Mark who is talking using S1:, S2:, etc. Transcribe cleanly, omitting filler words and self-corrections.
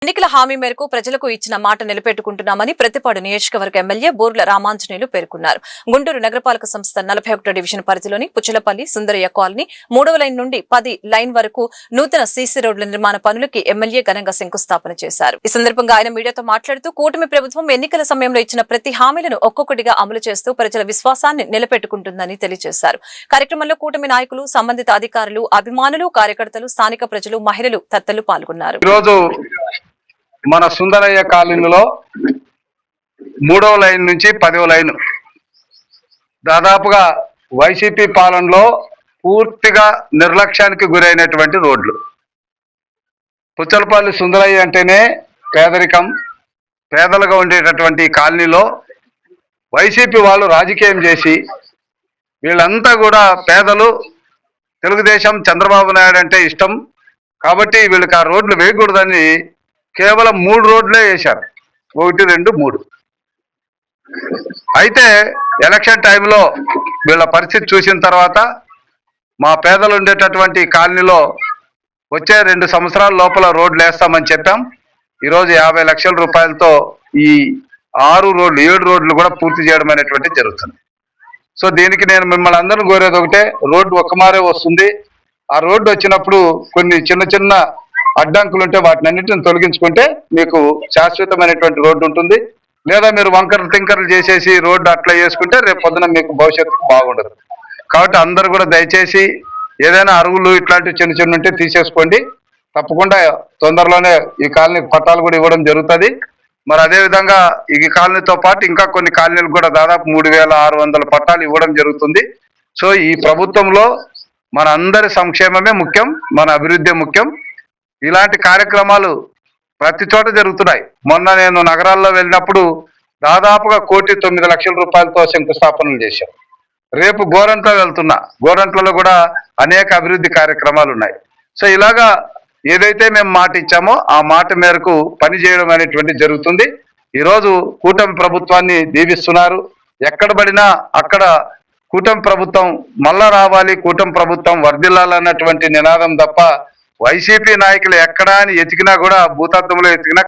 S1: ఎన్నికల హామీ మేరకు ప్రజలకు ఇచ్చిన మాట నిలబెట్టుకుంటున్నామని ప్రతిపాడు నియోజకవర్గ ఎమ్మెల్యే బోర్ల రామాంజనేయులు పేర్కొన్నారు. గుంటూరు నగరపాలక సంస్థ 41 డివిజన్ పరిధిలోని పుచ్చలపల్లి సుందరయ్య కాలనీ 3వ లైన్ నుండి 10 లైన్ వరకు నూతన సీసీ రోడ్ల నిర్మాణ పనులకి ఎమ్మెల్యే ఘనంగా శంకుస్థాపన చేశారు. ఈ సందర్భంగా ఆయన మీడియాతో మాట్లాడుతూ కూటమి ప్రభుత్వం ఎన్నికల సమయంలో ఇచ్చిన ప్రతి హామీలను ఒక్కొక్కటిగా అమలు చేస్తూ ప్రజల విశ్వాసాన్ని నిలబెట్టుకుంటుందని తెలియజేశారు. కార్యక్రమంలో కూటమి నాయకులు, సంబంధిత అధికారులు, అభిమానులు, కార్యకర్తలు, స్థానిక ప్రజలు, మహిళలు తదితరులు పాల్గొన్నారు.
S2: మన సుందరయ్య కాలనీలో 3వ లైన్ నుంచి 10వ లైన్ దాదాపుగా వైసీపీ పాలనలో పూర్తిగా నిర్లక్ష్యానికి గురైనటువంటి రోడ్లు. పుచ్చలపల్లి సుందరయ్య అంటేనే పేదరికం, పేదలుగా ఉండేటటువంటి కాలనీలో వైసీపీ వాళ్ళు రాజకీయం చేసి వీళ్ళంతా కూడా పేదలు, తెలుగుదేశం చంద్రబాబు నాయుడు అంటే ఇష్టం కాబట్టి వీళ్ళకి ఆ రోడ్లు వేయకూడదని కేవలం 3 రోడ్లే వేశారు. 1, 2, 3. అయితే ఎలక్షన్ టైంలో వీళ్ళ పరిస్థితి చూసిన తర్వాత మా పేదలు ఉండేటటువంటి కాలనీలో వచ్చే 2 సంవత్సరాల లోపల రోడ్లు వేస్తామని చెప్పాం. ఈరోజు 50 లక్షల రూపాయలతో ఈ 6 రోడ్లు 7 రోడ్లు కూడా పూర్తి చేయడం అనేటువంటి జరుగుతుంది. సో దీనికి నేను మిమ్మల్ని అందరూ కోరేది ఒకటే, రోడ్డు ఒక్కమారే వస్తుంది. ఆ రోడ్డు వచ్చినప్పుడు కొన్ని చిన్న చిన్న అడ్డంకులు ఉంటే వాటిని అన్నింటిని తొలగించుకుంటే మీకు శాశ్వతమైనటువంటి రోడ్డు ఉంటుంది. లేదా మీరు వంకరలు టింకర్లు చేసేసి రోడ్డు అట్లా చేసుకుంటే రేపు పొద్దున మీకు భవిష్యత్తు బాగుండదు. కాబట్టి అందరూ కూడా దయచేసి ఏదైనా అరుగులు ఇట్లాంటివి చిన్న చిన్న ఉంటే తీసేసుకోండి. తప్పకుండా తొందరలోనే ఈ కాలనీ పట్టాలు కూడా ఇవ్వడం జరుగుతుంది. మరి అదేవిధంగా ఈ కాలనీతో పాటు ఇంకా కొన్ని కాలనీలు కూడా దాదాపు 3600 పట్టాలు ఇవ్వడం జరుగుతుంది. సో ఈ ప్రభుత్వంలో మన అందరి సంక్షేమమే ముఖ్యం, మన అభివృద్ధి ముఖ్యం. ఇలాంటి కార్యక్రమాలు ప్రతి చోట జరుగుతున్నాయి. మొన్న నేను నగరాల్లో వెళ్ళినప్పుడు దాదాపుగా 1,09,00,000 రూపాయలతో శంకుస్థాపనలు చేశాం. రేపు గోరంట్ల వెళ్తున్నా, గోరంట్లలో కూడా అనేక అభివృద్ధి కార్యక్రమాలు ఉన్నాయి. సో ఇలాగా ఏదైతే మేము మాట ఇచ్చామో ఆ మాట మేరకు పని చేయడం అనేటువంటి జరుగుతుంది. ఈరోజు కూటమి ప్రభుత్వాన్ని దీవిస్తున్నారు. ఎక్కడ పడినా అక్కడ కూటమి ప్రభుత్వం మళ్ళా రావాలి, కూటమి ప్రభుత్వం వర్ధిల్లాలన్నటువంటి నినాదం తప్ప వైసీపీ నాయకులు ఎక్కడా అని ఎతికినా కూడా భూతత్వంలో ఎతికినా